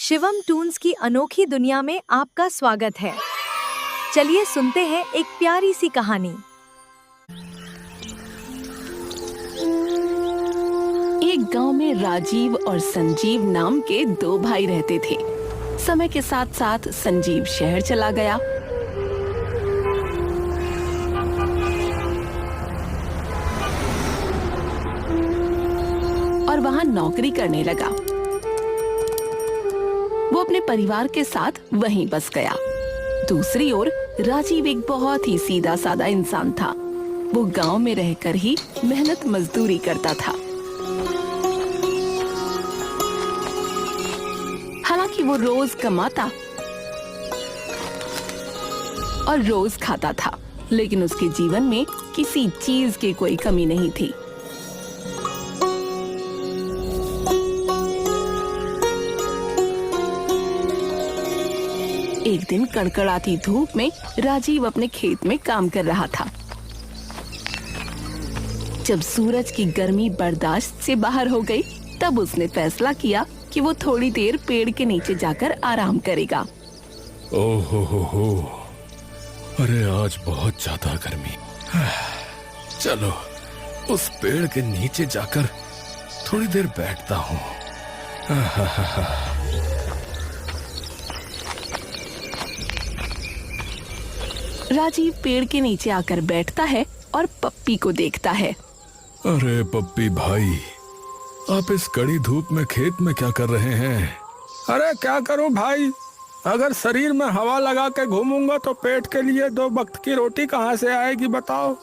Shivam Toons की अनोखी दुनिया में आपका स्वागत है। चलिए सुनते हैं एक प्यारी सी कहानी। एक गांव में राजीव और संजीव नाम के दो भाई रहते थे। समय के साथ साथ संजीव शहर चला गया और वहां नौकरी करने लगा। वो अपने परिवार के साथ वहीं बस गया। दूसरी ओर राजीव एक बहुत ही सीधा साधा इंसान था। वो गांव में रहकर ही मेहनत मजदूरी करता था। हालांकि वो रोज कमाता और रोज खाता था, लेकिन उसके जीवन में किसी चीज की कोई कमी नहीं थी। एक दिन कड़कड़ाती धूप में राजीव अपने खेत में काम कर रहा था। जब सूरज की गर्मी बर्दाश्त से बाहर हो गई, तब उसने फैसला किया कि वो थोड़ी देर पेड़ के नीचे जाकर आराम करेगा। ओहो, अरे आज बहुत ज्यादा गर्मी। चलो उस पेड़ के नीचे जाकर थोड़ी देर बैठता हूँ। राजीव पेड़ के नीचे आकर बैठता है और पप्पी को देखता है। अरे पप्पी भाई, आप इस कड़ी धूप में खेत में क्या कर रहे हैं? अरे क्या करूं भाई, अगर शरीर में हवा लगा के घूमूंगा तो पेट के लिए 2 वक्त की रोटी कहाँ से आएगी बताओ।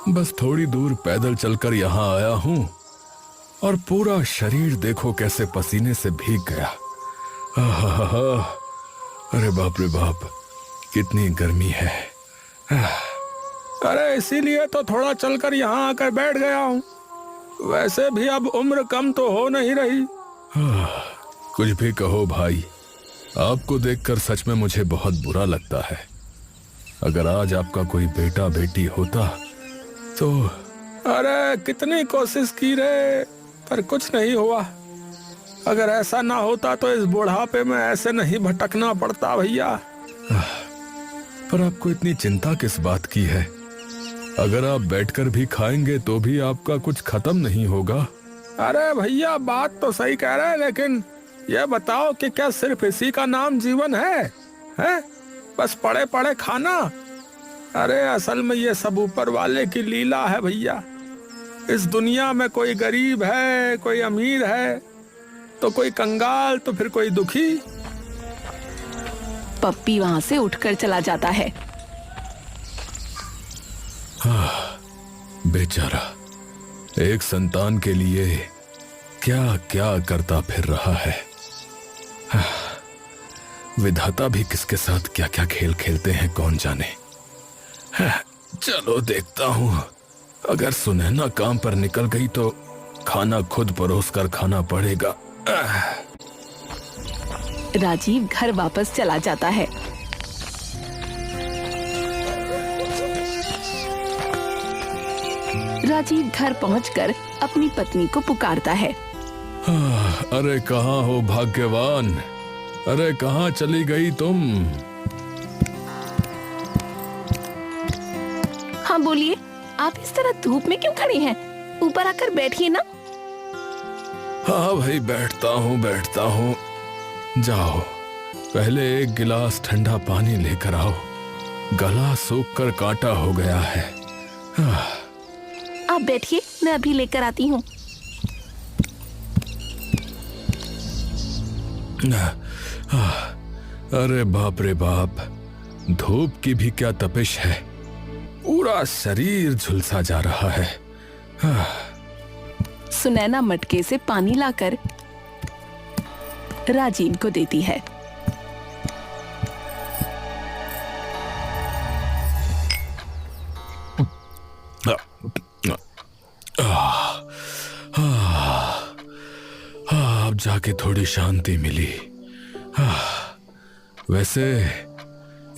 बस थोड़ी दूर पैदल चलकर यहाँ आया हूँ और पूरा शरीर देखो कैसे पसीने से भीग गया। अरे बाप रे बाप, कितनी गर्मी है। अरे इसीलिए तो थोड़ा चलकर यहाँ आकर बैठ गया हूँ। वैसे भी अब उम्र कम तो हो नहीं रही। कुछ भी कहो भाई, आपको देखकर सच में मुझे बहुत बुरा लगता है। अगर आज आपका कोई बेटा बेटी होता तो। अरे कितनी कोशिश की रे, पर कुछ नहीं हुआ। अगर ऐसा ना होता तो इस बुढ़ापे में ऐसे नहीं भटकना पड़ता भैया। पर आपको इतनी चिंता किस बात की है? अगर आप बैठकर भी खाएंगे तो भी आपका कुछ खत्म नहीं होगा। अरे भैया बात तो सही कह रहे हैं, लेकिन ये बताओ कि क्या सिर्फ इसी का नाम जीवन है? बस पड़े पड़े खाना? अरे असल में ये सब ऊपर वाले की लीला है भैया। इस दुनिया में कोई गरीब है, कोई अमीर है, तो कोई कंगाल, तो फिर कोई दुखी। पप्पी वहाँ से उठकर चला जाता है। बेचारा एक संतान के लिए क्या क्या करता फिर रहा है। विधाता भी किसके साथ क्या क्या खेल खेलते हैं कौन जाने। चलो देखता हूँ, अगर सुनैना काम पर निकल गई तो खाना खुद परोस कर खाना पड़ेगा। राजीव घर वापस चला जाता है। राजीव घर पहुंचकर अपनी पत्नी को पुकारता है। अरे कहाँ हो भाग्यवान? अरे कहाँ चली गई तुम? हाँ बोलिए, आप इस तरह धूप में क्यों खड़ी हैं? ऊपर आकर बैठिए ना। हाँ भाई बैठता हूँ। जाओ पहले एक गिलास ठंडा पानी लेकर आओ, गला सूख कर कांटा हो गया है। आप बैठिए, मैं अभी लेकर आती हूँ। अरे बाप रे बाप, धूप की भी क्या तपिश है, पूरा शरीर झुलसा जा रहा है। सुनैना मटके से पानी लाकर राजीव को देती है। अब जाके थोड़ी शांति मिली। वैसे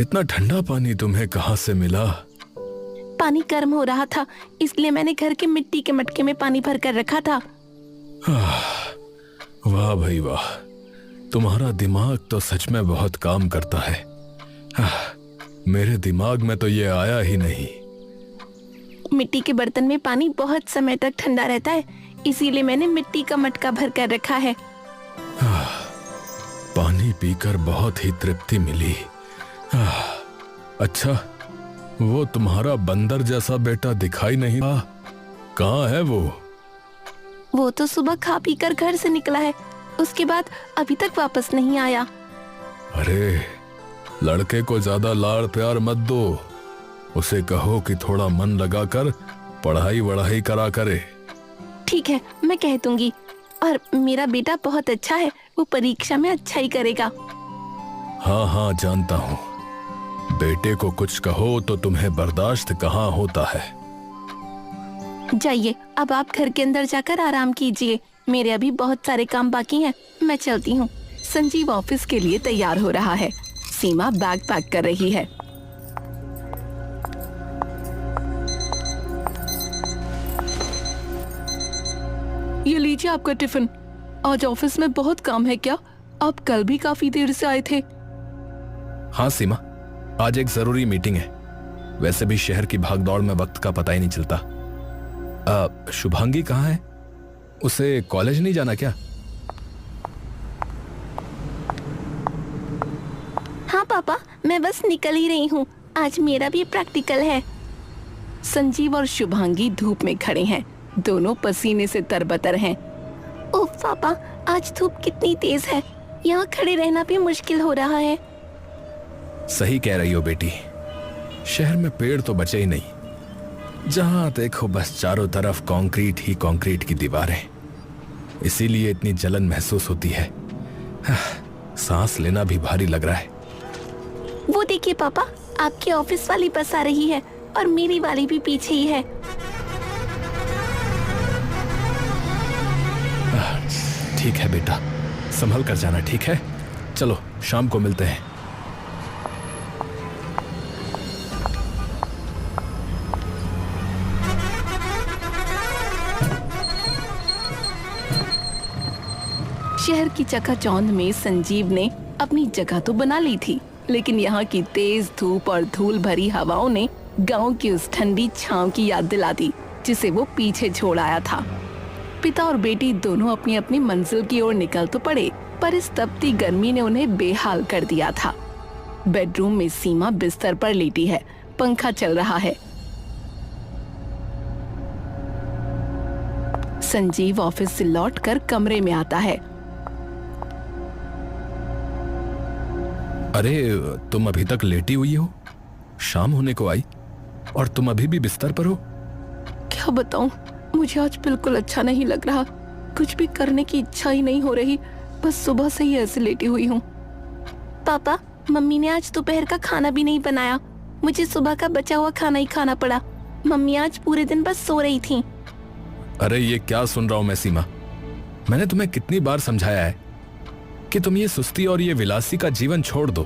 इतना ठंडा पानी तुम्हें कहाँ से मिला? पानी गर्म हो रहा था, इसलिए मैंने घर के मिट्टी के मटके में पानी भर कर रखा था। वाह वाह भाई वाह, तुम्हारा दिमाग तो सच में बहुत काम करता है। मेरे दिमाग में तो ये आया ही नहीं। मिट्टी के बर्तन में पानी बहुत समय तक ठंडा रहता है, इसीलिए मैंने मिट्टी का मटका भर कर रखा है। पानी पीकर बहुत ही तृप्ति मिली। अच्छा, वो तुम्हारा बंदर जैसा बेटा दिखाई नहीं रहा, कहाँ है वो? वो तो सुबह खा पी कर घर से निकला है, उसके बाद अभी तक वापस नहीं आया। अरे, लड़के को ज्यादा लाड़ प्यार मत दो, उसे कहो कि थोड़ा मन लगाकर पढ़ाई वढ़ाई करा करे। ठीक है, मैं कह दूंगी। और मेरा बेटा बहुत अच्छा है, वो परीक्षा में अच्छा ही करेगा। हाँ हाँ, जानता हूँ। बेटे को कुछ कहो तो तुम्हें बर्दाश्त कहाँ होता है। जाइए, अब आप घर के अंदर जाकर आराम कीजिए, मेरे अभी बहुत सारे काम बाकी हैं, मैं चलती हूँ। संजीव ऑफिस के लिए तैयार हो रहा है, सीमा बैग पैक कर रही है। ये लीजिए आपका टिफिन। आज ऑफिस में बहुत काम है क्या? आप कल भी काफी देर से आए थे। हाँ सीमा, आज एक जरूरी मीटिंग है। वैसे भी शहर की भागदौड़ में वक्त का पता ही नहीं चलता। शुभांगी कहाँ है? उसे कॉलेज नहीं जाना क्या? हाँ पापा, मैं बस निकल ही रही हूँ, आज मेरा भी प्रैक्टिकल है। संजीव और शुभांगी धूप में खड़े हैं, दोनों पसीने से तरबतर हैं। ओह पापा, आज धूप कितनी तेज है, यहाँ खड़े रहना भी मुश्किल हो रहा है। सही कह रही हो बेटी, शहर में पेड़ तो बचे ही नहीं, जहां देखो बस चारों तरफ कंक्रीट ही कंक्रीट की दीवारें। इसीलिए इतनी जलन महसूस होती है। सांस लेना भी भारी लग रहा है। वो देखिए पापा, आपकी ऑफिस वाली बस आ रही है और मेरी वाली भी पीछे ही है। ठीक है बेटा, संभल कर जाना, ठीक है? चलो शाम को मिलते हैं। शहर की चकाचौंध में संजीव ने अपनी जगह तो बना ली थी, लेकिन यहाँ की तेज धूप और धूल भरी हवाओं ने गांव की उस ठंडी छांव की याद दिला दी जिसे वो पीछे छोड़ आया था। पिता और बेटी दोनों अपनी अपनी मंजिल की ओर निकल तो पड़े, पर इस तपती गर्मी ने उन्हें बेहाल कर दिया था। बेडरूम में सीमा बिस्तर पर लेटी है, पंखा चल रहा है। संजीव ऑफिस से लौटकर कमरे में आता है। अरे, तुम अभी तक लेटी हुई हो? शाम होने को आई और तुम अभी भी बिस्तर पर हो? क्या बताऊं, मुझे आज बिल्कुल अच्छा नहीं लग रहा, कुछ भी करने की इच्छा ही नहीं हो रही, बस सुबह से ही ऐसे लेटी हुई हूँ। पापा, मम्मी ने आज दोपहर का खाना भी नहीं बनाया, मुझे सुबह का बचा हुआ खाना ही खाना पड़ा। मम्मी आज पूरे दिन बस सो रही थी। अरे ये क्या सुन रहा हूं मैं सीमा? मैंने तुम्हें कितनी बार समझाया है कि तुम ये सुस्ती और ये विलासी का जीवन छोड़ दो।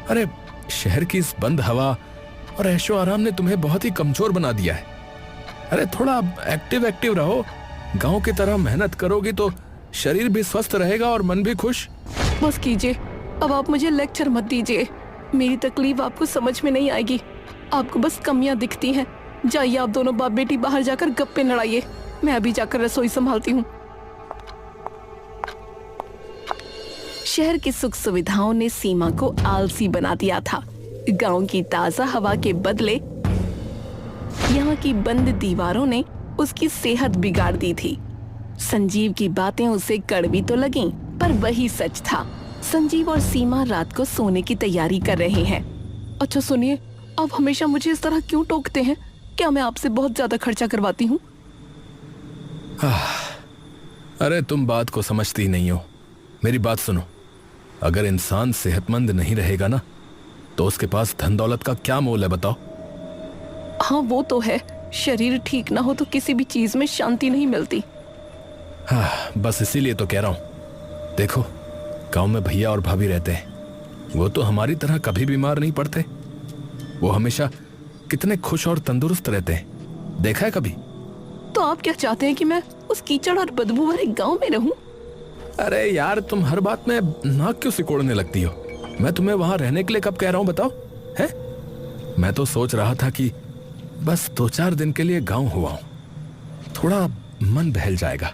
अरे, शहर की इस बंद हवा और ऐशो आराम ने तुम्हें बहुत ही कमजोर बना दिया है। अरे थोड़ा एक्टिव रहो, गांव की तरह मेहनत करोगी तो शरीर भी स्वस्थ रहेगा और मन भी खुश। बस कीजिए, अब आप मुझे लेक्चर मत दीजिए, मेरी तकलीफ आपको समझ में नहीं आएगी, आपको बस कमियां दिखती हैं। जाइए आप दोनों बाप बेटी बाहर जाकर गप्पे लड़ाइए, मैं अभी जाकर रसोई संभालती हूँ। शहर की सुख सुविधाओं ने सीमा को आलसी बना दिया था। गांव की ताजा हवा के बदले यहाँ की बंद दीवारों ने उसकी सेहत बिगाड़ दी थी। संजीव की बातें उसे कड़वी तो लगीं, पर वही सच था। संजीव और सीमा रात को सोने की तैयारी कर रहे हैं। अच्छा सुनिए, आप हमेशा मुझे इस तरह क्यों टोकते हैं? क्या मैं आपसे बहुत ज्यादा खर्चा करवाती हूँ? अरे तुम बात को समझती ही नहीं हो। मेरी बात सुनो, अगर इंसान सेहतमंद नहीं रहेगा ना, तो उसके पास धन दौलत का क्या मोल है बताओ? हाँ वो तो है, शरीर ठीक ना हो तो किसी भी चीज में शांति नहीं मिलती। हाँ, बस इसीलिए तो कह रहा हूँ। देखो, गांव में भैया और भाभी रहते हैं, वो तो हमारी तरह कभी बीमार नहीं पड़ते। वो हमेशा कितने खुश और तंदुरुस्त रहते हैं, देखा है कभी? तो आप क्या चाहते हैं कि मैं उस कीचड़ और बदबू भरे गांव में रहूं? अरे यार, तुम हर बात में नाक क्यों सिकोड़ने लगती हो? मैं तुम्हें वहां रहने के लिए कब कह रहा हूं, बताओ? है? मैं तो सोच रहा था कि बस 2-4 दिन के लिए गांव हुआ हूं, थोड़ा मन बहल जाएगा।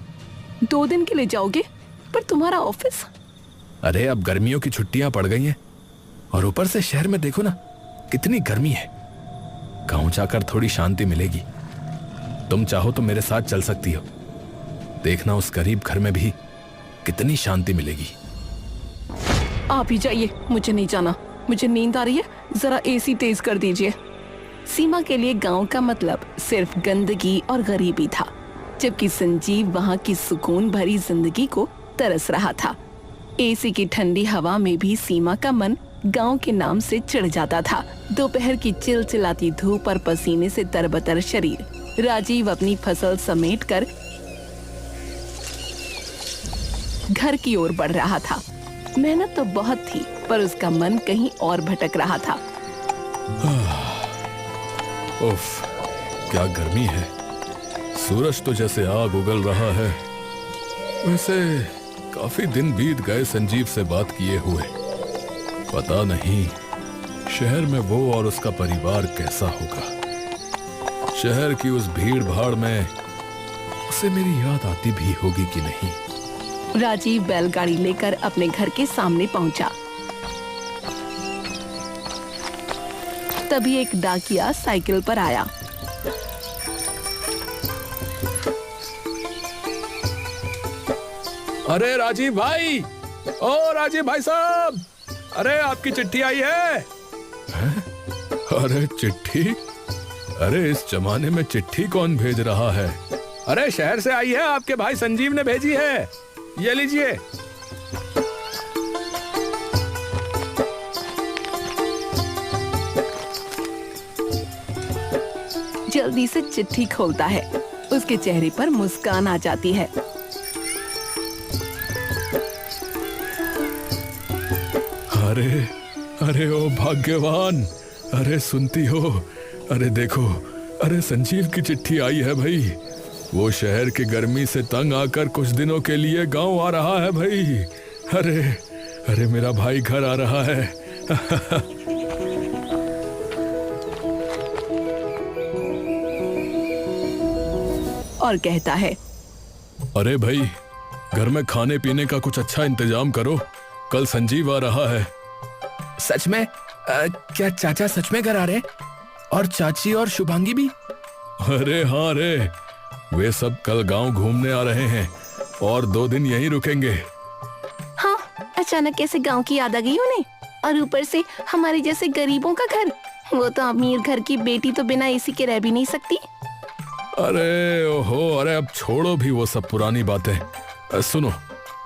2 दिन के लिए जाओगे? पर तुम्हारा ऑफिस? अरे अब गर्मियों की छुट्टियां पड़ गई हैं और ऊपर से शहर में देखो ना कितनी गर्मी है। गांव जाकर थोड़ी शांति मिलेगी। तुम चाहो तो मेरे साथ चल सकती हो, देखना उस गरीब घर में भी कितनी शांति मिलेगी। आप ही जाइए, मुझे नहीं जाना। मुझे नींद आ रही है, जरा एसी तेज कर दीजिए। सीमा के लिए गांव का मतलब सिर्फ गंदगी और गरीबी था, जबकि संजीव वहां की सुकून भरी जिंदगी को तरस रहा था। एसी की ठंडी हवा में भी सीमा का मन गांव के नाम से चिढ़ जाता था। दोपहर की चिलचिलाती धूप और पसीने से तरबतर शरीर, राजीव अपनी फसल समेटकर घर की ओर बढ़ रहा था। मेहनत तो बहुत थी, पर उसका मन कहीं और भटक रहा था। उफ, क्या गर्मी है। सूरज तो जैसे आग उगल रहा है। वैसे काफी दिन बीत गए संजीव से बात किए हुए। पता नहीं शहर में वो और उसका परिवार कैसा होगा। शहर की उस भीड़ भाड़ में उसे मेरी याद आती भी होगी कि नहीं। राजीव बैलगाड़ी लेकर अपने घर के सामने पहुंचा। तभी एक डाकिया साइकिल पर आया। अरे राजीव भाई, ओ राजीव भाई साहब, अरे आपकी चिट्ठी आई है। अरे चिट्ठी? अरे इस जमाने में चिट्ठी कौन भेज रहा है? अरे शहर से आई है, आपके भाई संजीव ने भेजी है, ये लीजिए। जल्दी से चिट्ठी खोलता है। उसके चेहरे पर मुस्कान आ जाती है। अरे अरे ओ भाग्यवान, अरे सुनती हो? अरे देखो, अरे संजीव की चिट्ठी आई है भाई। वो शहर की गर्मी से तंग आकर कुछ दिनों के लिए गांव आ रहा है भाई। अरे अरे मेरा भाई घर आ रहा है। और कहता है, अरे भाई, घर में खाने पीने का कुछ अच्छा इंतजाम करो, कल संजीव आ रहा है। सच में? क्या चाचा सच में घर आ रहे हैं? और चाची और शुभांगी भी? अरे हाँ रे, वे सब कल गांव घूमने आ रहे हैं और 2 दिन यहीं रुकेंगे। हाँ, अचानक कैसे गांव की याद आ गई उन्हें, और ऊपर से हमारे जैसे गरीबों का घर। वो तो अमीर घर की बेटी तो बिना एसी के रह भी नहीं सकती। अरे ओहो, अरे अब छोड़ो भी वो सब पुरानी बातें। सुनो,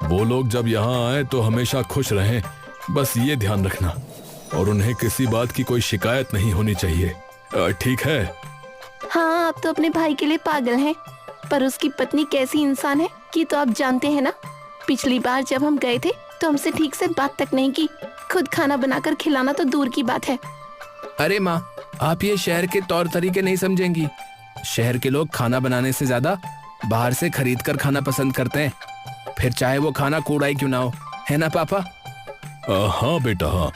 वो लोग जब यहाँ आए तो हमेशा खुश रहें, बस ये ध्यान रखना, और उन्हें किसी बात की कोई शिकायत नहीं होनी चाहिए, ठीक है? हाँ, आप तो अपने भाई के लिए पागल हैं, पर उसकी पत्नी कैसी इंसान है कि तो आप जानते हैं ना। पिछली बार जब हम गए थे तो हमसे ठीक से बात तक नहीं की, खुद खाना बनाकर खिलाना तो दूर की बात है। अरे माँ, आप ये शहर के तौर तरीके नहीं समझेंगी। शहर के लोग खाना बनाने से ज्यादा बाहर से खरीद कर खाना पसंद करते हैं, फिर चाहे वो खाना कूड़ा ही क्यों ना हो, है ना पापा? हाँ बेटा हाँ।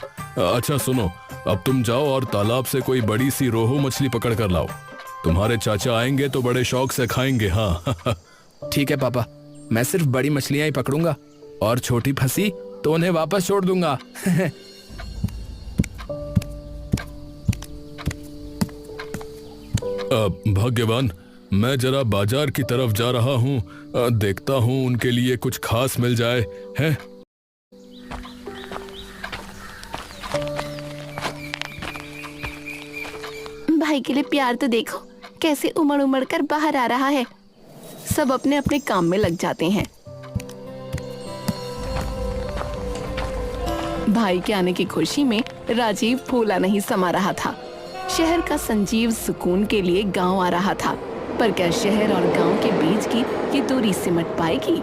अच्छा सुनो, अब तुम जाओ और तालाब से कोई बड़ी सी रोहू मछली पकड़ कर लाओ। तुम्हारे चाचा आएंगे तो बड़े शौक से खाएंगे। हाँ ठीक है पापा, मैं सिर्फ बड़ी मछलियां ही पकड़ूंगा, और छोटी फंसी तो उन्हें वापस छोड़ दूंगा। भाग्यवान, मैं जरा बाजार की तरफ जा रहा हूँ, देखता हूँ उनके लिए कुछ खास मिल जाए, हैं? भाई के लिए प्यार तो देखो, कैसे उमड़ उमड़ कर बाहर आ रहा है। सब अपने अपने काम में लग जाते हैं। भाई के आने की खुशी में राजीव फूला नहीं समा रहा था। शहर का संजीव सुकून के लिए गांव आ रहा था, पर क्या शहर और गांव के बीच की ये दूरी सिमट पाएगी?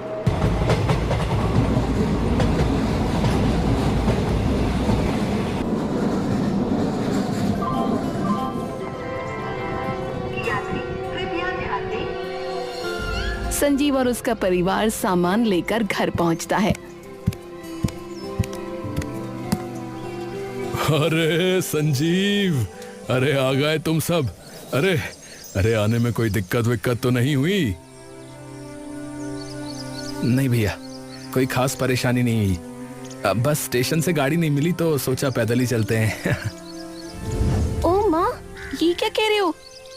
संजीव और उसका परिवार सामान लेकर घर पहुंचता है। अरे संजीव, अरे आ गए तुम सब। अरे अरे आने में कोई दिक्कत विक्कत तो नहीं हुई? नहीं भैया, कोई खास परेशानी नहीं हुई। अब बस स्टेशन से गाड़ी नहीं मिली तो सोचा पैदल ही चलते हैं। ओ माँ, ये क्या कह रहे हो?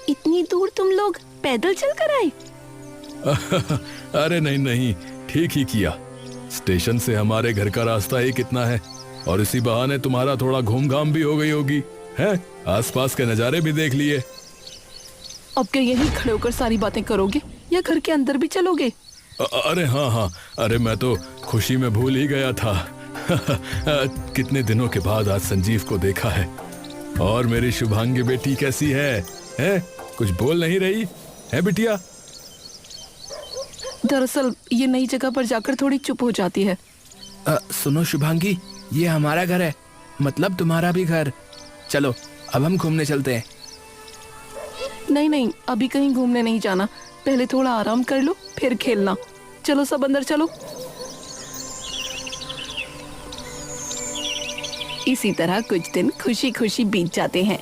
इतनी दूर तुम लोग पैदल चल कर आए? अरे नहीं नहीं, ठीक ही किया। स्टेशन से हमारे घर का रास्ता ही कितना है, और इसी बहाने तुम्हारा थोड़ा घूम घाम भी हो गई होगी, हैं? आसपास के नज़ारे भी देख लिए। अब क्या यहीं खड़े होकर सारी बातें करोगे या घर के अंदर भी चलोगे? अरे हाँ हाँ, अरे मैं तो खुशी में भूल ही गया था। कितने दिनों के बाद आज संजीव को देखा है। और मेरी शुभांगी बेटी कैसी है? हैं? कुछ बोल नहीं रही है बिटिया? दरअसल ये नई जगह पर जाकर थोड़ी चुप हो जाती है। सुनो शुभांगी, ये हमारा घर है, मतलब तुम्हारा भी घर। चलो अब हम घूमने चलते हैं। नहीं नहीं, अभी कहीं घूमने नहीं जाना, पहले थोड़ा आराम कर लो फिर खेलना। चलो सब अंदर चलो। इसी तरह कुछ दिन खुशी खुशी बीत जाते हैं।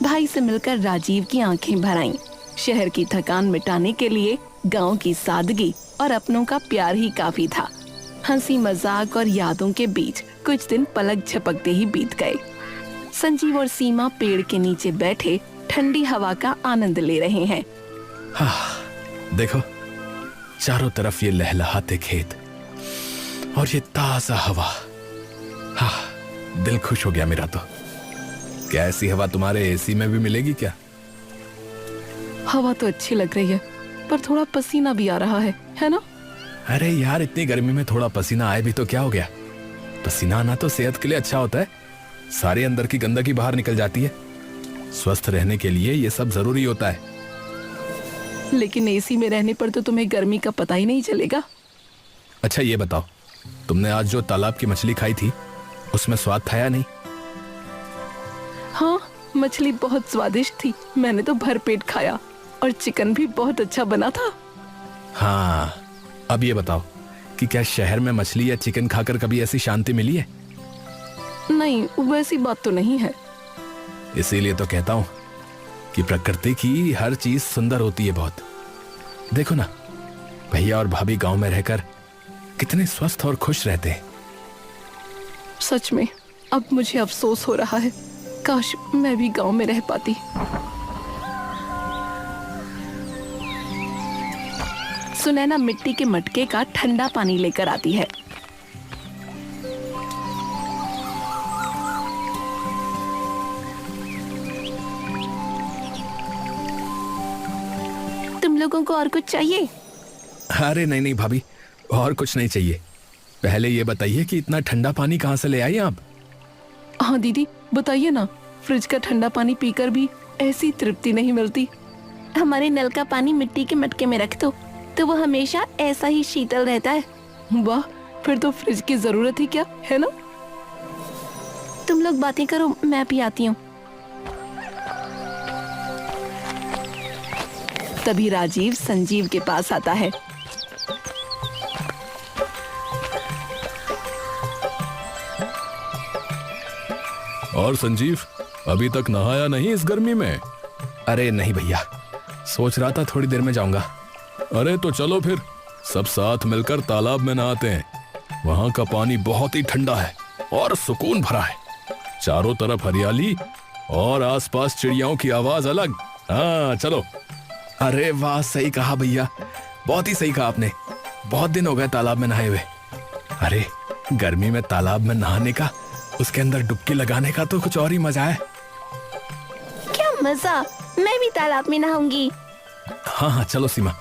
भाई से मिलकर राजीव की आंखें भर आईं। शहर की थकान मिटाने के लिए गांव की सादगी और अपनों का प्यार ही काफी था। हंसी मजाक और यादों के बीच कुछ दिन पलक झपकते ही बीत गए। संजीव और सीमा पेड़ के नीचे बैठे ठंडी हवा का आनंद ले रहे हैं। देखो, चारों तरफ ये लहलहाते खेत और ये ताजा हवा। हाँ, दिल खुश हो गया मेरा तो। क्या ऐसी हवा तुम्हारे एसी में भी मिलेगी क्या? हवा तो अच्छी लग रही है, पर थोड़ा पसीना भी आ रहा है ना? अरे यार, इतनी गर्मी में थोड़ा पसीना आए भी तो क्या हो गया? पसीना आना तो सेहत के लिए अच्छा होता है। सारे अंदर की गंदगी बाहर निकल जाती है। स्वस्थ रहने के लिए ये सब जरूरी होता है। लेकिन एसी में रहने पर तो तुम्हें गर्मी का पता ही नहीं चलेगा। अच्छा ये बताओ, तुमने आज जो तालाब की मछली खाई थी उसमें स्वाद था या नहीं? हाँ, मछली बहुत स्वादिष्ट थी। मैंने तो भर पेट खाया और चिकन भी बहुत अच्छा बना था। हाँ, अब ये बताओ कि क्या शहर में मछली या चिकन खाकर कभी ऐसी शांति मिली है? नहीं, वैसी बात तो नहीं है। इसीलिए तो कहता हूँ कि प्रकृति की हर चीज सुंदर होती है बहुत। देखो ना, भैया और भाभी गांव में रहकर कितने स्वस्थ और खुश रहते हैं। सच में अब मुझे अफसोस हो रहा है, काश मैं भी गांव में रह पाती। सुनैना मिट्टी के मटके का ठंडा पानी लेकर आती है। तुम लोगों को और कुछ चाहिए? अरे नहीं नहीं भाभी, और कुछ नहीं चाहिए। पहले ये बताइए कि इतना ठंडा पानी कहाँ से ले आई आप? हाँ दीदी, बताइए ना। फ्रिज का ठंडा पानी पीकर भी ऐसी तृप्ति नहीं मिलती। हमारे नल का पानी मिट्टी के मटके में रख दो तो वो हमेशा ऐसा ही शीतल रहता है। वाह, फिर तो फ्रिज की जरूरत ही क्या है ना? तुम लोग बातें करो, मैं भी आती हूँ। तभी राजीव संजीव के पास आता है। और संजीव, अभी तक नहाया नहीं इस गर्मी में? अरे नहीं भैया, सोच रहा था थोड़ी देर में जाऊंगा। अरे तो चलो फिर सब साथ मिलकर तालाब में नहाते हैं। वहां का पानी बहुत ही ठंडा है और सुकून भरा है। चारों तरफ हरियाली और आसपास चिड़ियाओं की आवाज अलग। हाँ चलो। अरे वाह, सही कहा भैया, बहुत ही सही कहा आपने। बहुत दिन हो गए तालाब में नहाए हुए। अरे गर्मी में तालाब में नहाने का, उसके अंदर डुबकी लगाने का तो कुछ और ही मजा है। क्या मजा, मैं भी तालाब में नहाऊंगी। हाँ हाँ चलो सीमा,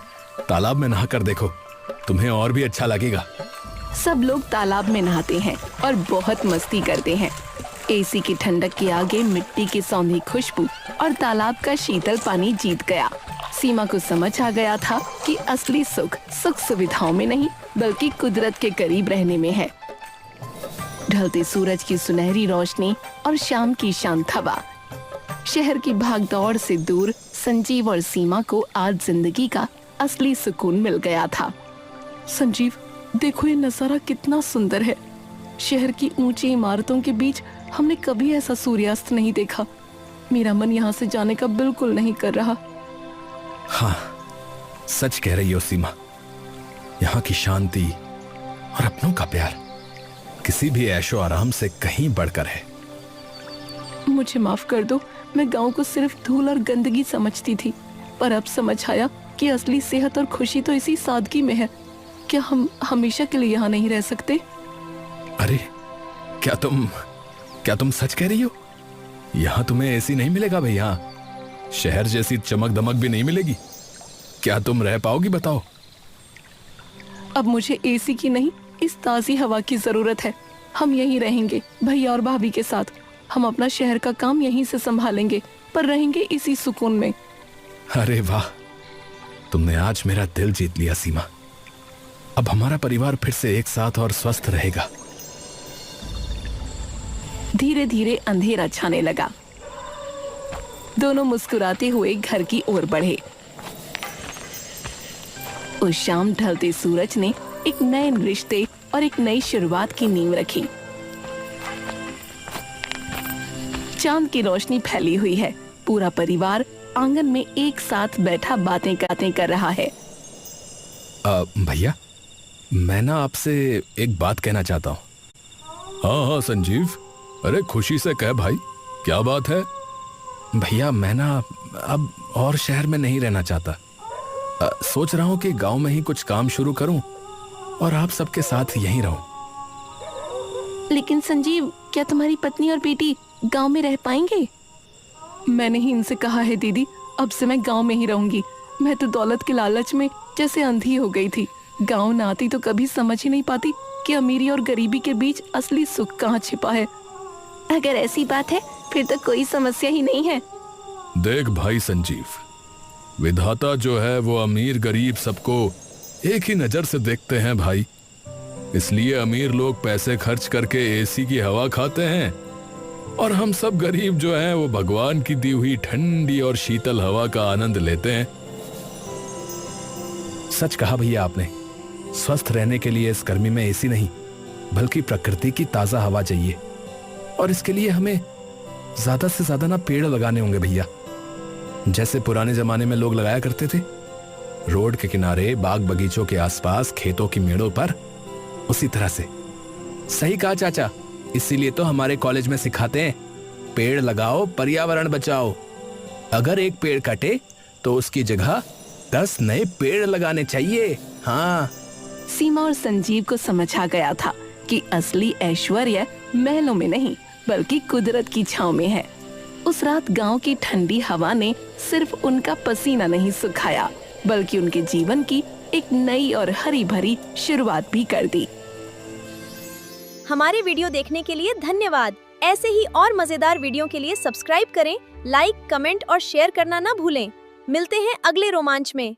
तालाब में नहा कर देखो, तुम्हें और भी अच्छा लगेगा। सब लोग तालाब में नहाते हैं और बहुत मस्ती करते हैं। एसी की ठंडक के आगे मिट्टी की सौंधी खुशबू और तालाब का शीतल पानी जीत गया। सीमा को समझ आ गया था कि असली सुख सुख सुविधाओं में नहीं बल्कि कुदरत के करीब रहने में है। ढलते सूरज की सुनहरी रोशनी और शाम की शांत हवा, शहर की भागदौड़ से दूर संजीव और सीमा को आज जिंदगी का असली सुकून मिल गया था। संजीव, देखो ये नजारा कितना सुंदर है। शहर की ऊंची इमारतों के बीच हमने कभी ऐसा सूर्यास्त नहीं देखा। मेरा मन यहाँ से जाने का बिल्कुल नहीं कर रहा। हाँ, सच कह रही हो सीमा। यहाँ की शांति और अपनों का प्यार किसी भी ऐशो आराम से कहीं बढ़कर है। मुझे माफ कर दो, मैं गांव को सिर्फ धूल और गंदगी समझती थी, पर अब समझ आया कि असली सेहत और खुशी तो इसी सादगी में है। क्या हम हमेशा के लिए यहाँ नहीं रह सकते? अरे, क्या तुम सच कह रही हो? यहाँ तुम्हें एसी नहीं मिलेगा भैया, शहर जैसी चमक दमक भी नहीं मिलेगी। क्या तुम रह पाओगी बताओ? अब मुझे एसी की नहीं, इस ताजी हवा की जरूरत है। हम यहीं रहेंगे भैया और भाभी के साथ। हम अपना शहर का काम यहीं से संभालेंगे, पर रहेंगे इसी सुकून में। अरे वाह, तुमने आज मेरा दिल जीत लिया सीमा। अब हमारा परिवार फिर से एक साथ और स्वस्थ रहेगा। धीरे धीरे अंधेरा छाने लगा। दोनों मुस्कुराते हुए घर की ओर बढ़े। उस शाम ढलते सूरज ने एक नए रिश्ते और एक नई शुरुआत की नींव रखी। चांद की रोशनी फैली हुई है। पूरा परिवार आंगन में एक साथ बैठा बातें कर रहा है। भैया, मैं ना आपसे एक बात कहना चाहता हूँ। हाँ हाँ संजीव, अरे खुशी से कह भाई, क्या बात है? भैया, मैं ना अब और शहर में नहीं रहना चाहता। सोच रहा हूँ कि गांव में ही कुछ काम शुरू करूँ और आप सबके साथ यहीं रहूं। लेकिन संजीव, क्या तुम्हारी पत्नी और बेटी गांव में रह पाएंगे? मैंने ही इनसे कहा है दीदी, अब से मैं गांव में ही रहूंगी। मैं तो दौलत के लालच में जैसे अंधी हो गई थी। गांव न आती तो कभी समझ ही नहीं पाती कि अमीरी और गरीबी के बीच असली सुख कहाँ छिपा है। अगर ऐसी बात है फिर तो कोई समस्या ही नहीं है। देख भाई संजीव, विधाता जो है वो अमीर गरीब सबको एक ही नजर से देखते हैं भाई। इसलिए अमीर लोग पैसे खर्च करके एसी की हवा खाते हैं और हम सब गरीब जो हैं वो भगवान की दी हुई ठंडी और शीतल हवा का आनंद लेते हैं। सच कहा भैया आपने। स्वस्थ रहने के लिए इस गर्मी में एसी नहीं बल्कि प्रकृति की ताजा हवा चाहिए, और इसके लिए हमें ज्यादा से ज्यादा ना पेड़ लगाने होंगे भैया, जैसे पुराने जमाने में लोग लगाया करते थे, रोड के किनारे, बाग बगीचों के आसपास, खेतों की मेड़ों पर, उसी तरह से। सही कहा चाचा, इसीलिए तो हमारे कॉलेज में सिखाते हैं, पेड़ लगाओ पर्यावरण बचाओ। अगर एक पेड़ कटे तो उसकी जगह 10 नए पेड़ लगाने चाहिए। हाँ। सीमा और संजीव को समझ आ गया था कि असली ऐश्वर्य महलों में नहीं बल्कि कुदरत की छांव में है। उस रात गांव की ठंडी हवा ने सिर्फ उनका पसीना नहीं सुखाया बल्कि उनके जीवन की एक नई और हरी भरी शुरुआत भी कर दी। हमारे वीडियो देखने के लिए धन्यवाद। ऐसे ही और मजेदार वीडियो के लिए सब्सक्राइब करें, लाइक, कमेंट और शेयर करना ना भूलें। मिलते हैं अगले रोमांच में।